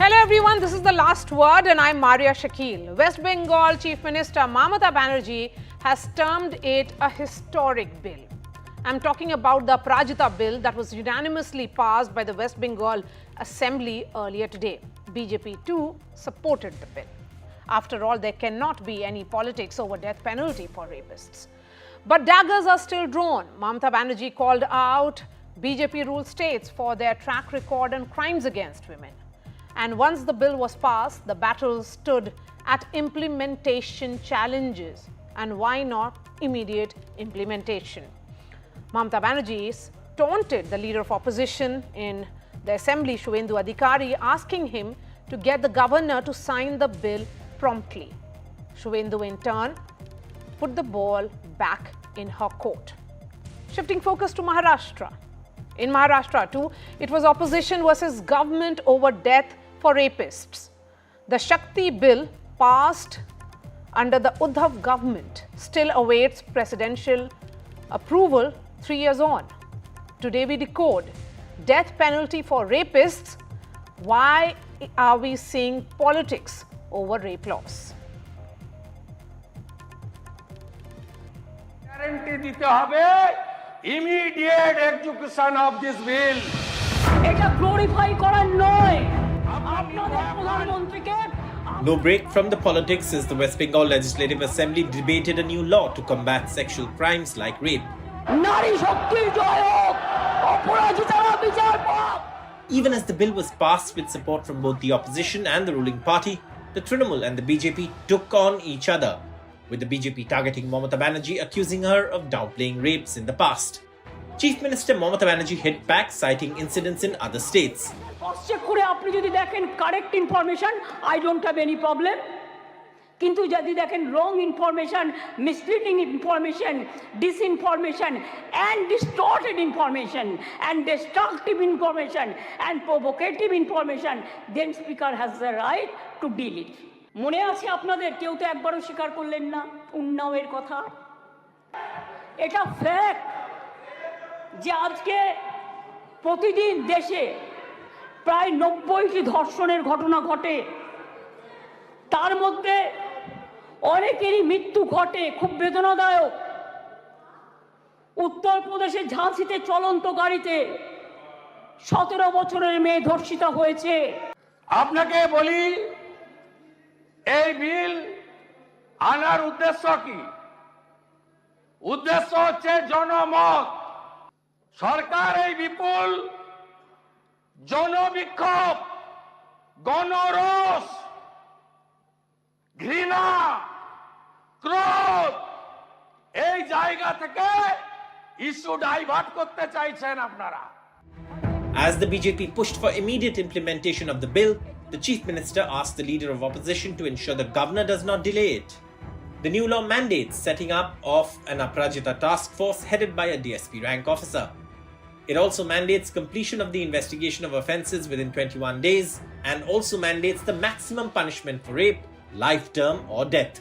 Hello everyone, this is the last word and I'm Maria Shakil. West Bengal Chief Minister Mamata Banerjee has termed it a historic bill. I'm talking about the Aparajita bill that was unanimously passed by the West Bengal Assembly earlier today. BJP too supported the bill. After all, there cannot be any politics over death penalty for rapists. But daggers are still drawn. Mamata Banerjee called out BJP-ruled states for their track record on crimes against women. And once the bill was passed, the battle stood at implementation challenges. And why not immediate implementation? Mamata Banerjee taunted the leader of opposition in the assembly, Shubhendu Adhikari, asking him to get the governor to sign the bill promptly. Shubhendu, in turn, put the ball back in her court. Shifting focus to Maharashtra. In Maharashtra too, it was opposition versus government over death for rapists. The Shakti bill passed under the Uddhav government still awaits presidential approval 3 years on. Today we decode death penalty for rapists. Why are we seeing politics over rape laws? Guarantee dite hobe immediate execution of this bill. এটা glorify করার নয়। No break from the politics as the West Bengal Legislative Assembly debated a new law to combat sexual crimes like rape. Even as the bill was passed with support from both the opposition and the ruling party, the Trinamool and the BJP took on each other, with the BJP targeting Mamata Banerjee, accusing her of downplaying rapes in the past. Chief Minister Mamata Banerjee hit back, citing incidents in other states. Check করে আপনি যদি দেখেন correct information, I don't have any problem. কিন্তু যদি দেখেন wrong information, misleading information, disinformation and distorted information and destructive information and provocative information, then speaker has the right to deal it. মনে আছে আপনাদের? কেউ তো একবারও স্বীকার করলেন না উন্নাওয়ের কথা। এটা ফ্যাক্ট যে আজকে প্রতিদিন দেশে প্রায় 90টি ধর্ষণের ঘটনা ঘটে, তার মধ্যে অনেকেরই মৃত্যু ঘটে, খুব বেদনাদায়ক। উত্তরপ্রদেশের ঝাঁসিতে চলন্ত গাড়িতে 17 বছরের মেয়ে ধর্ষিতা হয়েছে। আপনাকে বলি, এই বিল আনার উদ্দেশ্য কি? উদ্দেশ্য হচ্ছে জনমত। সরকার এই বিপুল জনবিক্ষোভ, গণরোষ, ঘৃণা, ক্রোধ এই জায়গা থেকে ইস্যু ডাইভার্ট করতে চাইছেন আপনারা। As the BJP pushed for immediate implementation of the bill, the Chief Minister asked the leader of opposition to ensure the governor does not delay it. The new law mandates setting up of an Aparajita task force headed by a DSP rank officer. It also mandates completion of the investigation of offences within 21 days and also mandates the maximum punishment for rape, life term or death.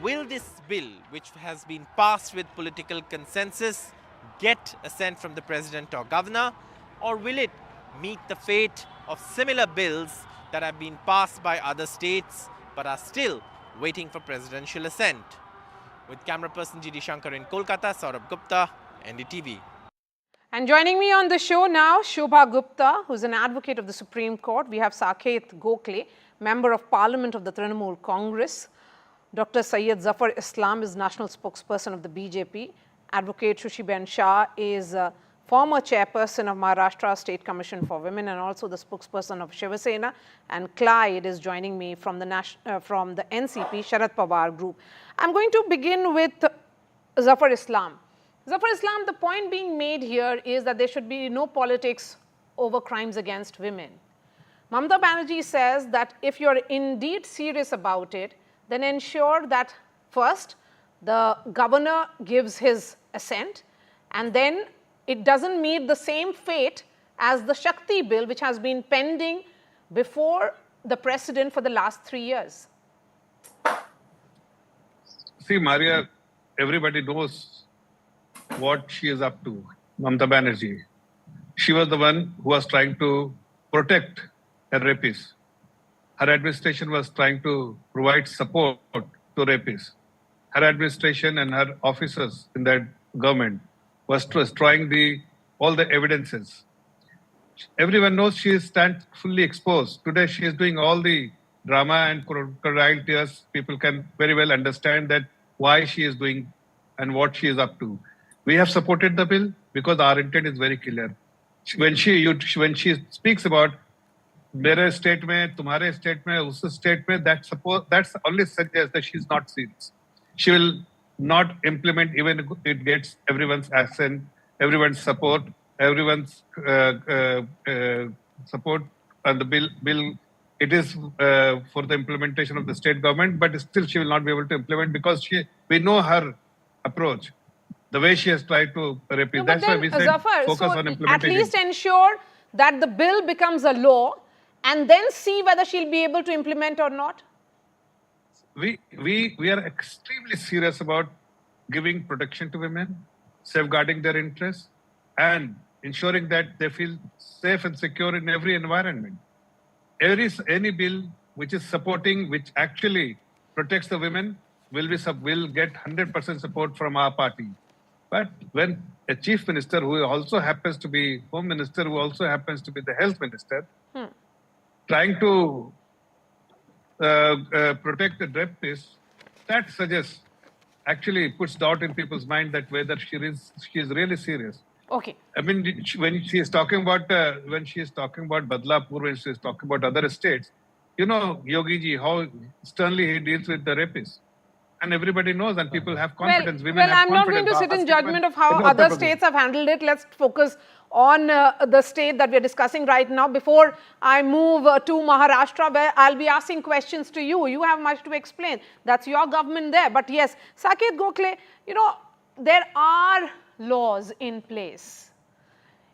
Will this bill, which has been passed with political consensus, get assent from the president or governor, or will it meet the fate of similar bills that have been passed by other states but are still waiting for presidential assent? With camera person G.D. Shankar in Kolkata, Saurabh Gupta, NDTV. And joining me on the show now, Shobha Gupta, who's an advocate of the Supreme Court. We have Saket Gokhale, Member of Parliament of the Trinamool Congress. Dr. Syed Zafar Islam is National Spokesperson of the BJP. Advocate Shushiben Shah is former chairperson of Maharashtra State Commission for Women and also the spokesperson of Shiva Sena. And Clyde is joining me from the NCP Sharad Pawar group. I'm going to begin with Zafar Islam. Zafar Islam, the point being made here is that there should be no politics over crimes against women. Mamata Banerjee says that if you're indeed serious about it, then ensure that first the governor gives his assent and then it doesn't meet the same fate as the Shakti bill, which has been pending before the president for the last 3 years. See, Maria, everybody knows what she is up to, Mamata Banerjee. She was the one who was trying to protect a rapist. Her administration was trying to provide support to rapists. Her administration and her officers in that government was trying all the evidences. Everyone knows she stands fully exposed. Today she is doing all the drama and crocodile tears. People can very well understand that why she is doing and what she is up to. We have supported the bill because our intent is very clear. When she speaks about मेरे state में, तुम्हारे state में, उस state में, that's only suggests that she's not serious. She will not implement even if it gets everyone's assent, everyone's support, everyone's support, and the bill. It is for the implementation of the state government, but still she will not be able to implement because we know her approach, the way she has tried to repeat. No, that's why we said Zafar, focus so on implementing. at least ensure that the bill becomes a law and then see whether she'll be able to implement or not. We are extremely serious about giving protection to women, safeguarding their interests, and ensuring that they feel safe and secure in every environment. Any bill which is supporting, which actually protects the women, will get 100% support from our party. But when a chief minister who also happens to be home minister, who also happens to be the health minister, trying to protect the rapists, that suggests, actually puts doubt in people's mind that whether she is really serious. Okay. I mean, when she is talking about Badlapur, when she is talking about other states, you know, Yogi ji, how sternly he deals with the rapists. And everybody knows, and people have confidence. Women have I'm not going confidence. to sit in judgment of how other states have handled it. Let's focus on the state that we're discussing right now. Before I move to Maharashtra, where I'll be asking questions to you. You have much to explain. That's your government there. But yes, Saket Gokhale, you know, there are laws in place.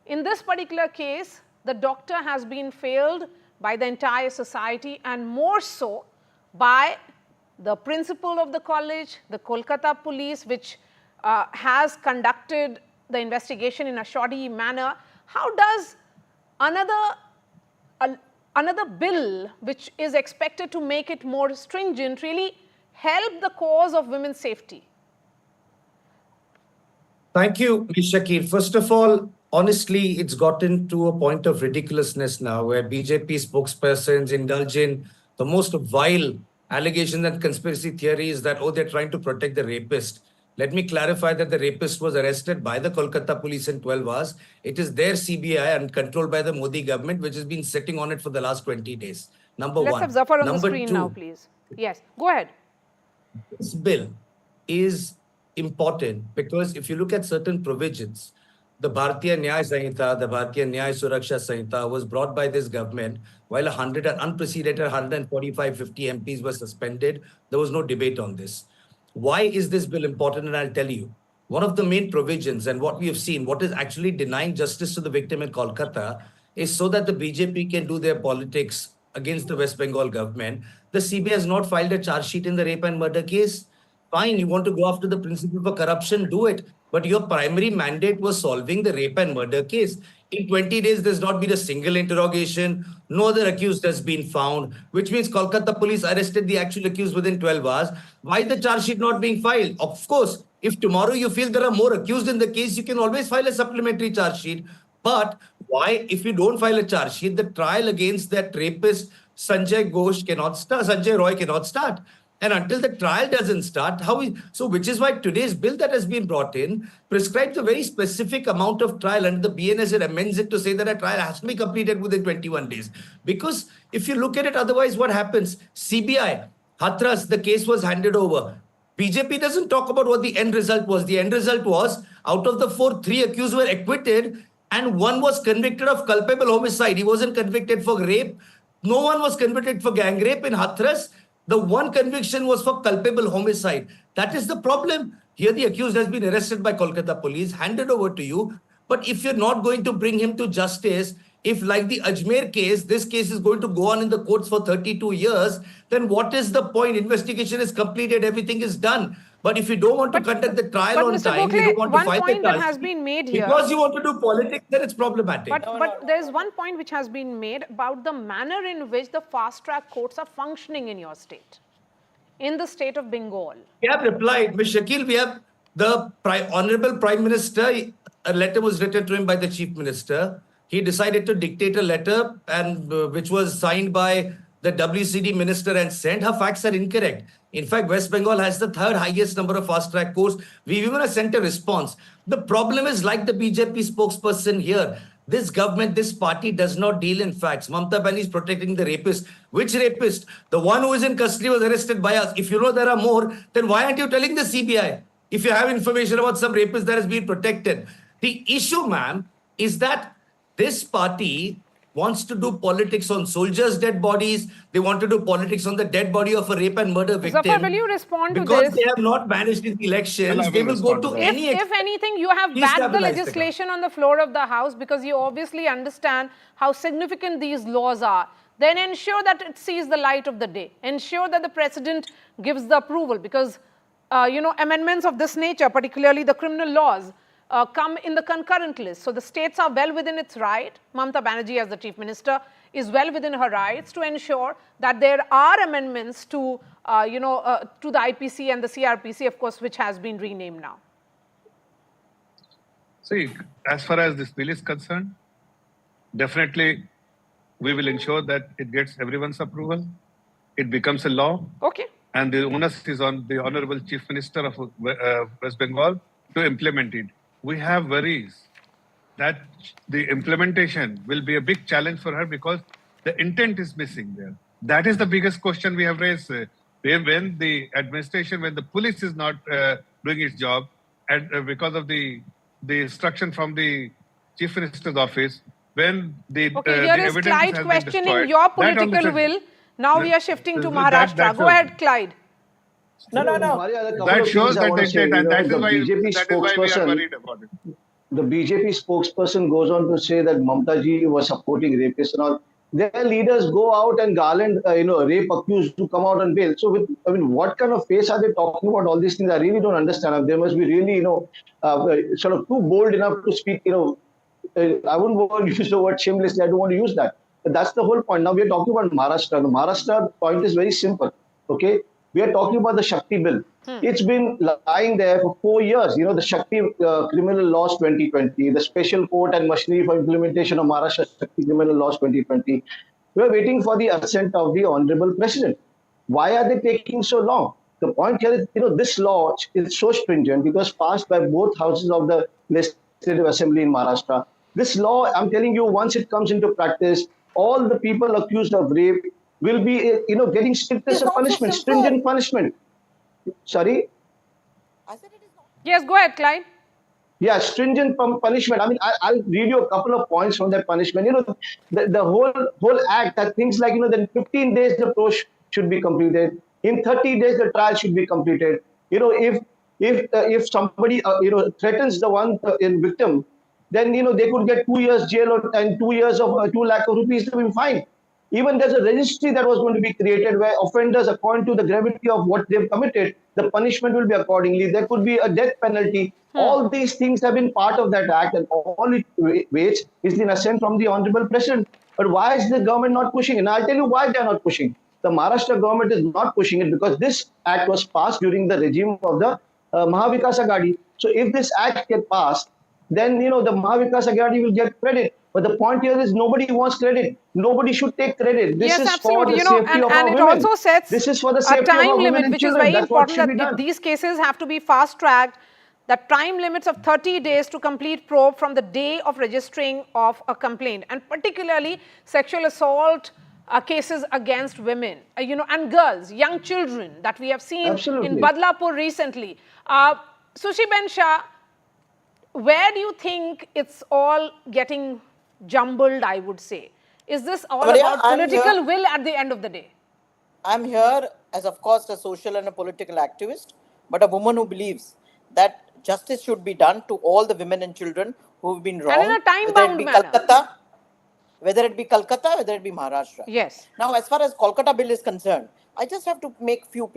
In this particular case, the doctor has been failed by the entire society, and more so by the principal of the college, the Kolkata police, which has conducted the investigation in a shoddy manner. How does another bill, which is expected to make it more stringent, really help the cause of women's safety? Thank you, Ms. Shakir. First of all, honestly, it's gotten to a point of ridiculousness now where BJP spokespersons indulge in the most vile allegations and conspiracy theories that, oh, they're trying to protect the rapist. Let me clarify that the rapist was arrested by the Kolkata police in 12 hours. It is their CBI and controlled by the Modi government, which has been sitting on it for the last 20 days. Number one. Let's have Zafar on the Number screen two, now, please. Yes, go ahead. This bill is important because if you look at certain provisions, the Bharatiya Nyaya Sanhita, the Bharatiya Nyaya Suraksha Sanhita was brought by this government while unprecedented 145-50 MPs were suspended. There was no debate on this. Why is this bill important? And I'll tell you. One of the main provisions and what we have seen, what is actually denying justice to the victim in Kolkata is so that the BJP can do their politics against the West Bengal government. The CBI has not filed a charge sheet in the rape and murder case. Fine, you want to go after the principle for corruption, do it. But your primary mandate was solving the rape and murder case. In 20 days, there's not been a single interrogation. No other accused has been found, which means Kolkata police arrested the actual accused within 12 hours. Why the charge sheet not being filed? Of course, if tomorrow you feel there are more accused in the case, you can always file a supplementary charge sheet. But why, if you don't file a charge sheet, the trial against that rapist Sanjay Roy cannot start. And until the trial doesn't start, which is why today's bill that has been brought in prescribes a very specific amount of trial, and the BNS amends it to say that a trial has to be completed within 21 days. Because if you look at it, otherwise what happens? CBI, Hathras, the case was handed over. BJP doesn't talk about what the end result was. The end result was, out of the 4, 3 accused were acquitted, and 1 was convicted of culpable homicide. He wasn't convicted for rape. No one was convicted for gang rape in Hathras. The 1 conviction was for culpable homicide. That is the problem. Here the accused has been arrested by Kolkata police, handed over to you. But if you're not going to bring him to justice, if like the Ajmer case, this case is going to go on in the courts for 32 years, then what is the point? Investigation is completed, everything is done. But if you don't want to conduct the trial on Mr. time, you Gokhale, don't want to one file the point that charge has sheet been made here. because you want to do politics, then it's problematic. But there is one point which has been made about the manner in which the fast track courts are functioning in your state, in the state of Bengal. We have replied, Ms. Shakil, we have the Honorable Prime Minister, a letter was written to him by the Chief Minister. He decided to dictate a letter and which was signed by the WCD Minister and sent. Her facts are incorrect. In fact, West Bengal has the third highest number of fast track courts. We even sent a response. The problem is like the BJP spokesperson here. This government, this party does not deal in facts. Mamata Banerjee is protecting the rapist. Which rapist? The one who is in custody was arrested by us. If you know there are more, then why aren't you telling the CBI? If you have information about some rapist that has been protected. The issue, ma'am, is that this party wants to do politics on soldiers' dead bodies. They want to do politics on the dead body of a rape and murder victim. Zafar, will you respond to because this? they have not managed these elections, Well, I they will will go respond to to that. any If anything, you have backed the Destabilize the legislation on the floor of the House because you obviously understand how significant these laws are. Then ensure that it sees the light of the day. Ensure that the President gives the approval because, amendments of this nature, particularly the criminal laws, come in the concurrent list. So the states are well within its right. Mamata Banerjee, as the Chief Minister, is well within her rights to ensure that there are amendments to, to the IPC and the CRPC, of course, which has been renamed now. See, as far as this bill is concerned, definitely we will ensure that it gets everyone's approval. It becomes a law. Okay. And the onus is on the Honorable Chief Minister of West Bengal to implement it. We have worries that the implementation will be a big challenge for her because the intent is missing there. That is the biggest question we have raised. When the administration, when the police is not doing its job, and because of the instruction from the Chief Minister's office, when the Here is Clyde questioning your political will. Now we are shifting to Maharashtra. Go ahead, Clyde. No. That shows that the intent, and that is why we are worried about it. The BJP spokesperson goes on to say that Mamata ji was supporting rapists and all. Their leaders go out and garland, rape accused to come out on bail. So, what kind of face are they talking about all these things? I really don't understand. They must be really, sort of too bold enough to speak. I wouldn't want to use the word shamelessly. I don't want to use that. But that's the whole point. Now we are talking about Maharashtra. The Maharashtra point is very simple. Okay. We are talking about the Shakti bill. It's been lying there for 4 years. The Shakti Criminal Laws 2020, the Special Court and Machinery for Implementation of Maharashtra Shakti Criminal Laws 2020. We are waiting for the assent of the Honorable President. Why are they taking so long? The point here is, this law is so stringent. It was passed by both houses of the Legislative Assembly in Maharashtra. This law, I'm telling you, once it comes into practice, all the people accused of rape will be, getting strictest punishment, stringent punishment. Sorry? Yes, go ahead, Clyde. Yeah, stringent punishment. I'll read you a couple of points from that punishment. The whole act, that things like, then 15 days the approach should be completed. In 30 days, the trial should be completed. If somebody, threatens the one victim, then, they could get 2 years jail and 2 years of 2 lakh rupees to be fined. Even there's a registry that was going to be created where offenders, according to the gravity of what they've committed, the punishment will be accordingly. There could be a death penalty. All these things have been part of that act, and all it waits is the assent from the Honorable President. But why is the government not pushing it? And I'll tell you why they're not pushing. The Maharashtra government is not pushing it because this act was passed during the regime of the Mahavikas Aghadi. So if this act gets passed, then, the Mahavikas Aghadi will get credit. But the point here is nobody wants credit. Nobody should take credit. This is for the safety of our women. And it also sets this is for the safety a time of our limit, women which is children. very That's important, that these cases have to be fast-tracked. The time limits of 30 days to complete probe from the day of registering of a complaint, and particularly sexual assault cases against women, and girls, young children that we have seen in Badlapur recently. Sushi Ben Shah, where do you think it's all getting jumbled, I would say? Is this all about political will at the end of the day? I'm here as, of course, a social and a political activist, but a woman who believes that justice should be done to all the women and children who have been wronged. And in a time-bound manner. whether it be Kolkata, whether it be Maharashtra. Yes. Now, as far as Kolkata bill is concerned, I just have to make few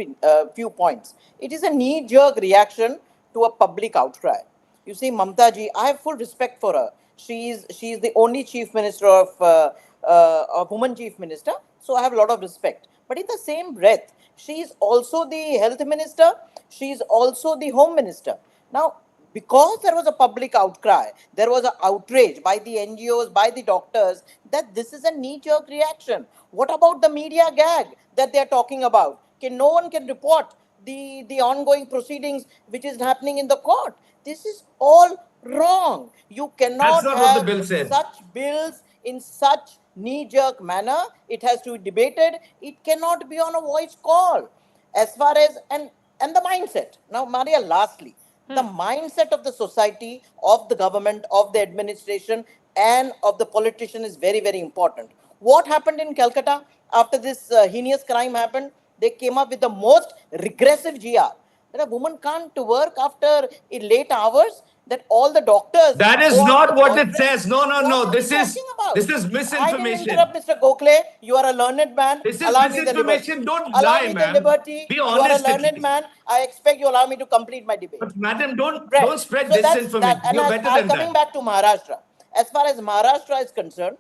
points. It is a knee-jerk reaction to a public outcry. You see, Mamata ji, I have full respect for her. She is the only chief minister of woman chief minister, so I have a lot of respect. But in the same breath, she is also the health minister. She is also the home minister. Now, because there was a public outcry, there was an outrage by the NGOs, by the doctors, that this is a knee-jerk reaction. What about the media gag that they are talking about? No one can report the ongoing proceedings which is happening in the court. This is all wrong. You cannot That's not what the have bill said. such bills in such knee-jerk manner. It has to be debated. It cannot be on a voice call. As far as and the mindset. Now, Maria, lastly, the mindset of the society, of the government, of the administration, and of the politician is very, very important. What happened in Calcutta after this heinous crime happened? They came up with the most regressive GR that a woman can't work after in late hours. That all the doctors. That is go out not with what it boyfriends. says. No. What are This you is talking about? I misinformation. didn't interrupt, Mr. Gokhale. You are a learned man. This is Allow me the liberty. misinformation. Don't Allow lie, me the ma'am. liberty. Be You are a honest at learned least. man. I expect you allow me to complete my debate. But madam, don't Right. spread So that's disinformation. that. And You're better than coming that. back to Maharashtra. As far as Maharashtra is concerned,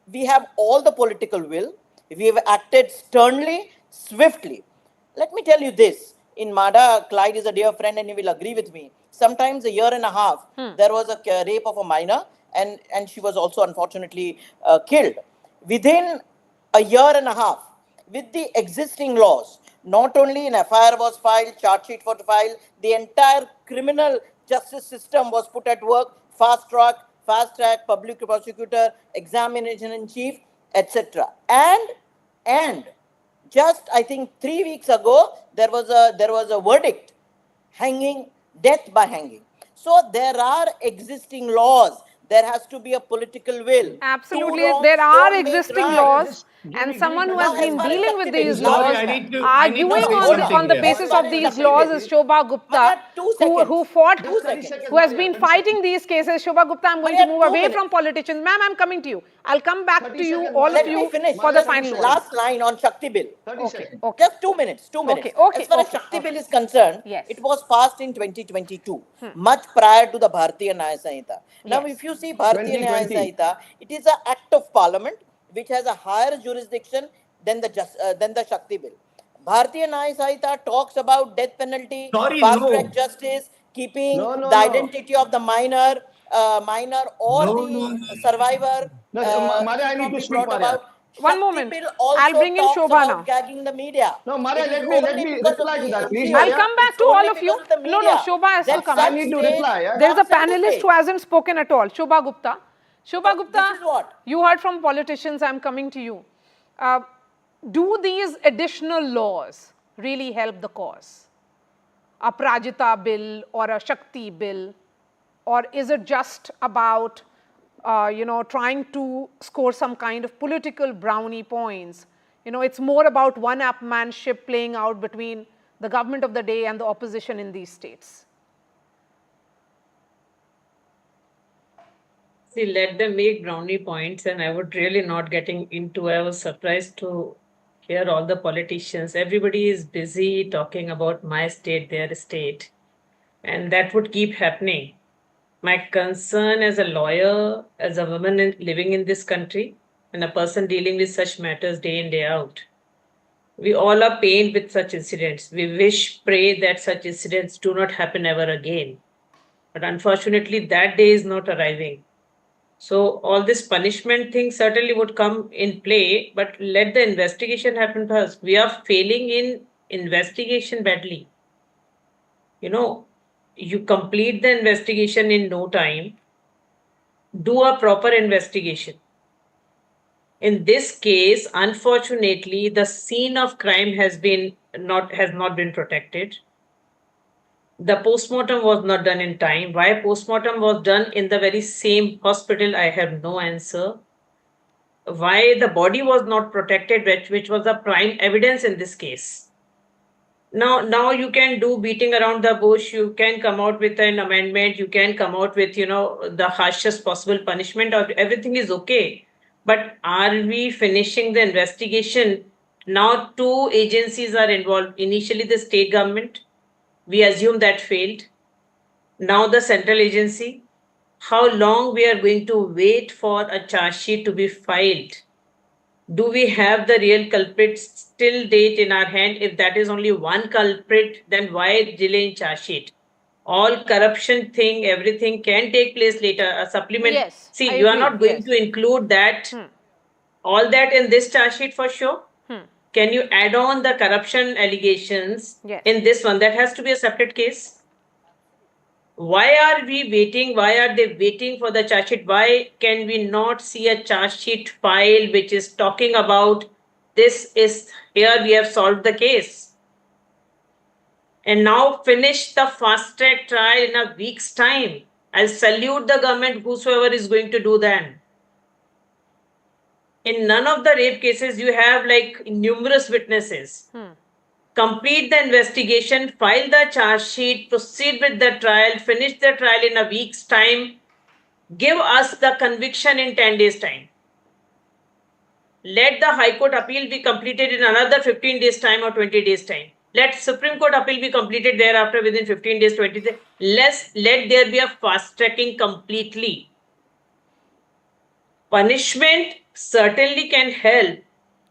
we have all the political will. We have acted sternly, swiftly. Let me tell you this. In Mada, Clyde is a dear friend and he will agree with me. Sometimes a year and a half, there was a rape of a minor and she was also unfortunately killed. Within a year and a half, with the existing laws, not only an FIR was filed, charge sheet was filed, the entire criminal justice system was put at work, fast track, public prosecutor, examination in chief, etc. And just I think 3 weeks ago there was a verdict, hanging, death by hanging. So there are existing laws. There has to be a political will. Absolutely, Two wrongs there are don't make existing right. laws, Give and me someone who time. has Now, been as far as dealing with Shakti these Bill, laws, I need to arguing say on one the thing here. basis As far of as these Shakti laws Bill, is Shobha Gupta, Maria, 2 who seconds. fought, 2 seconds. who has been fighting these cases. Shobha Gupta, I'm going to Maria, move 2 away minutes. from politicians. Ma'am, I'm coming to you. I'll come back 30 to you, seconds, all Maria. of Let me you, finish. for the Just final word. last line on Shakti Bill. 30 seconds. Okay. Just 2 minutes. 2 minutes. Okay. As far as Shakti Bill is concerned, Yes. it was passed in 2022, much prior to the Bharatiya Nyaya Sanhita. Now, Yes. if you see Bharatiya Nyaya 2020. Sanhita, it is an act of parliament which has a higher jurisdiction than the Shakti Bill. Bharatiya Nyaya Sanhita talks about death penalty, Sorry, fast no. track justice, keeping No, no, the no. identity of the minor or No, the no. survivor. No, Maria, I should need not to be speak, brought Maria. about. One Shakti moment. Bill I'll also bring in talks Shobha about now. gagging the media. No, Maria, It is let only me because of reply to the that, please, NGO. I'll Maria. come back It's to all only of you. because of the No, media Shobha has that to come. I need to such reply, yeah? There's a comes into panelist play. who hasn't spoken at all, Shobha Gupta. Shobha Gupta, this is what? you heard from politicians, I'm coming to you. Do these additional laws really help the cause? A Aparajita bill or a Shakti bill? Or is it just about, trying to score some kind of political brownie points? It's more about one-upmanship playing out between the government of the day and the opposition in these states. See, let them make brownie points, and I would really not getting into. I was surprised to hear all the politicians. Everybody is busy talking about my state, their state, and that would keep happening. My concern as a lawyer, as a woman living in this country, and a person dealing with such matters day in, day out, we all are pained with such incidents. We wish, pray that such incidents do not happen ever again. But unfortunately, that day is not arriving. So all this punishment thing certainly would come in play, but let the investigation happen first. We are failing in investigation badly. You complete the investigation in no time. Do a proper investigation. In this case, unfortunately, the scene of crime has not been protected. The postmortem was not done in time. Why postmortem was done in the very same hospital, I have no answer. Why the body was not protected, which was the prime evidence in this case. Now you can do beating around the bush. You can come out with an amendment. You can come out with the harshest possible punishment. Or everything is okay. But are we finishing the investigation? Now 2 agencies are involved. Initially the state government, we assume that failed. Now the central agency. How long we are going to wait for a charge sheet to be filed? Do we have the real culprits till date in our hand? If that is only one culprit, then why delay in charge sheet? All corruption thing, everything can take place later. A supplement. Yes, See, I you are agree, not going yes. to include that, all that in this charge sheet for sure. Can you add on the corruption allegations Yes. in this one? That has to be a separate case. Why are we waiting? Why are they waiting for the charge sheet? Why can we not see a charge sheet file which is talking about this is here we have solved the case? And now finish the fast track trial in a week's time. I'll salute the government, whosoever is going to do that. In none of the rape cases, you have like numerous witnesses. Complete the investigation, file the charge sheet, proceed with the trial, finish the trial in a week's time, give us the conviction in 10 days' time. Let the High Court appeal be completed in another 15 days' time or 20 days' time. Let Supreme Court appeal be completed thereafter within 15 days, 20 days. Let there be a fast tracking completely. Punishment certainly can help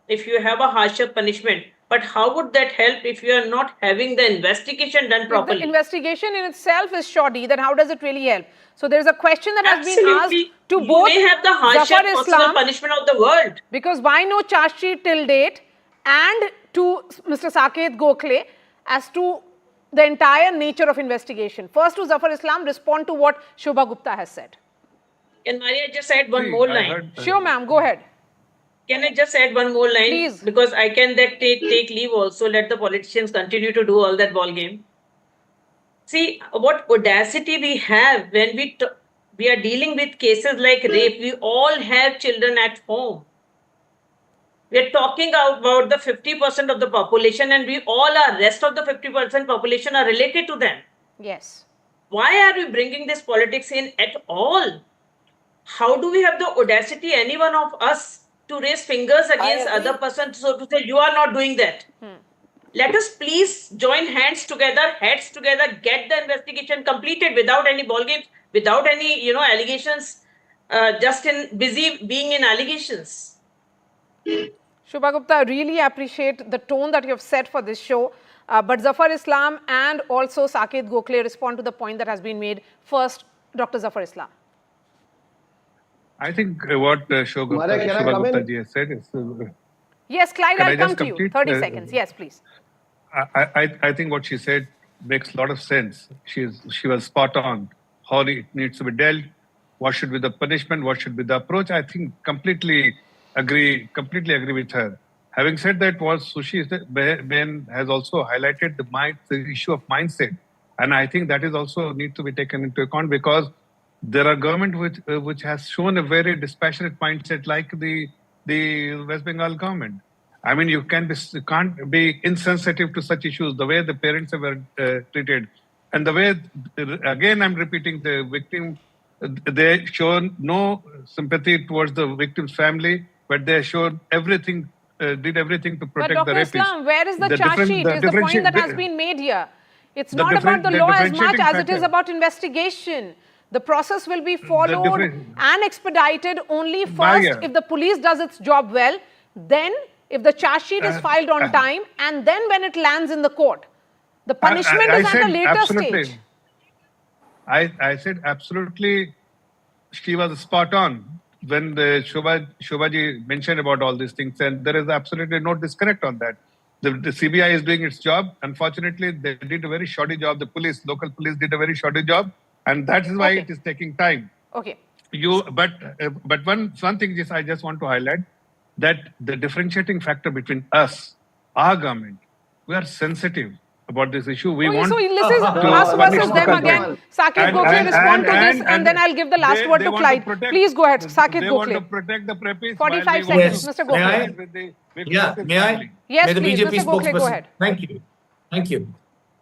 if you have a harsher punishment. But how would that help if you are not having the investigation done If properly? the investigation in itself is shoddy, then how does it really help? So there is a question that has been asked to you both may have the harshest Zafar possible Islam, punishment of the world. because why no charge sheet till date, and to Mr. Saket Gokhale as to the entire nature of investigation. First to Zafar Islam, respond to what Shobha Gupta has said. Can Maria just add one more line? Sure, ma'am, go ahead. Can I just add one more line? Please. Because I can take leave also. Let the politicians continue to do all that ball game. See, what audacity we have when we are dealing with cases like rape. We all have children at home. We are talking about the 50% of the population, and we all are, rest of the 50% population are related to them. Yes. Why are we bringing this politics in at all? How do we have the audacity, any one of us, to raise fingers against other person, so to say, you are not doing that? Let us please join hands together, heads together, get the investigation completed without any ball games, without any, allegations, just in busy being in allegations. Shobha Gupta, I really appreciate the tone that you have set for this show. But Zafar Islam and also Saket Gokhale respond to the point that has been made. First, Dr. Zafar Islam. I think what Shobha Gupta ji has said is... Yes, Clyde, Can I I'll come just to you. complete? 30 seconds. Yes, please. I think what she said makes a lot of sense. She was spot on. How it needs to be dealt, what should be the punishment, what should be the approach. I think completely agree with her. Having said that, what Sushi Ben has also highlighted the issue of mindset, and I think that is also need to be taken into account, because there are government which has shown a very dispassionate mindset, like the West Bengal government. I mean, you can't be insensitive to such issues, the way the parents were treated, and the way, again, I'm repeating, the victim, they showed no sympathy towards the victim's family, but they showed everything, did everything to protect but the Dr. rapist. Islam, where is the charge sheet? Is the point that has been made here. It's not about the law as much as it is about investigation. The process will be followed and expedited only first if the police does its job well, then if the charge sheet is filed on time, and then when it lands in the court. The punishment is at a later stage. I said absolutely, she was spot on when the Shobhaji mentioned about all these things, and there is absolutely no disconnect on that. The CBI is doing its job. Unfortunately, they did a very shoddy job. The local police did a very shoddy job, and that is why it is taking time. Okay. But one thing I just want to highlight, that the differentiating factor between us, our government, we are sensitive about this issue. We want so this is us versus them again. Saket Gokhale respond to this, and then I'll give the last word to Clyde. Please go ahead, Saket Gokhale. They want to protect the preppies. 45 seconds, Mr. Gokhale. May I? Yes, May the please, BJP Mr. Gokhale, spokesperson. go ahead. Thank you.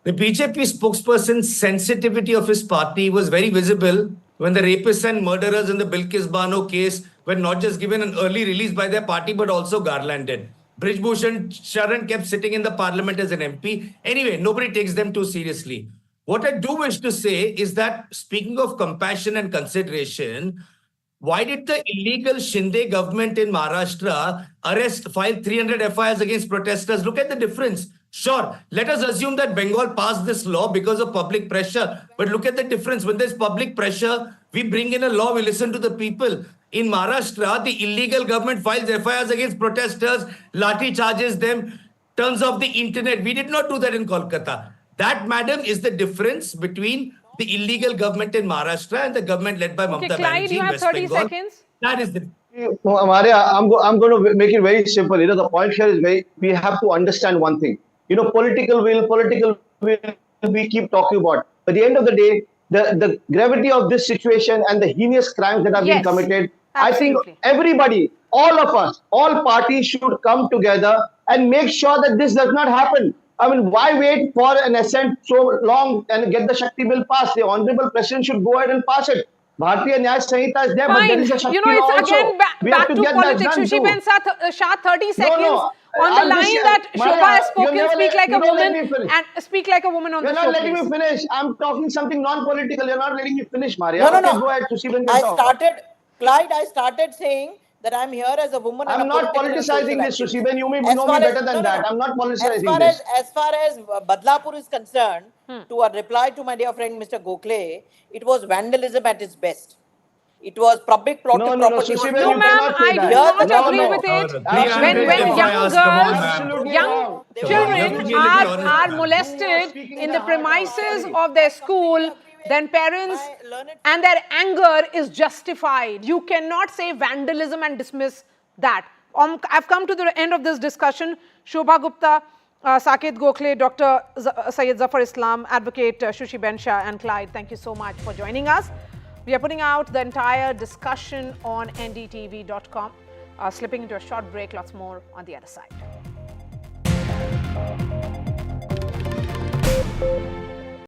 The BJP spokesperson's sensitivity of his party was very visible when the rapists and murderers in the Bilkis Bano case were not just given an early release by their party, but also garlanded. Brijbhushan Sharan kept sitting in the parliament as an MP. Anyway, nobody takes them too seriously. What I do wish to say is that, speaking of compassion and consideration, why did the illegal Shinde government in Maharashtra file 300 FIRs against protesters? Look at the difference. Sure, let us assume that Bengal passed this law because of public pressure. But look at the difference. When there's public pressure, we bring in a law, we listen to the people. In Maharashtra, the illegal government files FIRs against protesters, lathi charges them, turns off the internet. We did not do that in Kolkata. That, madam, is the difference between the illegal government in Maharashtra and the government led by Mamata Clyde, Banerjee you in have West 30 Bengal. seconds. That is the... Maria, I'm going to make it very simple. The point here is we have to understand one thing. Political will, we keep talking about. But at the end of the day, the gravity of this situation and the heinous crimes that have been committed, absolutely. I think everybody, all of us, all parties should come together and make sure that this does not happen. I mean, why wait for an assent so long and get the Shakti bill passed? The Honorable President should go ahead and pass it. Bharatiya Nyaya Sanhita is there, but there is a Shakti law it's again also. We back have to get politics. that done too. Shushiben Shah, 30 seconds No, on the I'm line just- that Maria, Shobha has you spoken, never speak let- like you a don't let woman me finish. and speak like a woman on You're the not show, letting please. me finish. I'm talking something non-political. You're not letting me finish, Maria. No, no, Okay, no. go ahead. Shushiben can I talk. started saying that I'm here as a woman and I'm a not political and social politicizing this, activist. Shushiben. You may As know far me as- better than no, no, that. no. I'm not As politicizing far this. as far as Badlapur is concerned, to a reply to my dear friend Mr. Gokhale, it was vandalism at its best. It was public No, property. Shushiben, No, you ma'am, cannot say I do that. not Yeah, agree no. with it. Absolutely When wrong. young Come on, girls, ma'am. Absolutely young wrong. children Let's be a little honest, are ma'am. molested speaking in the the heart of premises reality. of their school, then parents and their anger is justified. You cannot say vandalism and dismiss that. I've come to the end of this discussion. Shobha Gupta, Saket Gokhale, Dr. Syed Zafar Islam, Advocate Shushiben Shah and Clyde, thank you so much for joining us. We are putting out the entire discussion on ndtv.com. Slipping into a short break, lots more on the other side.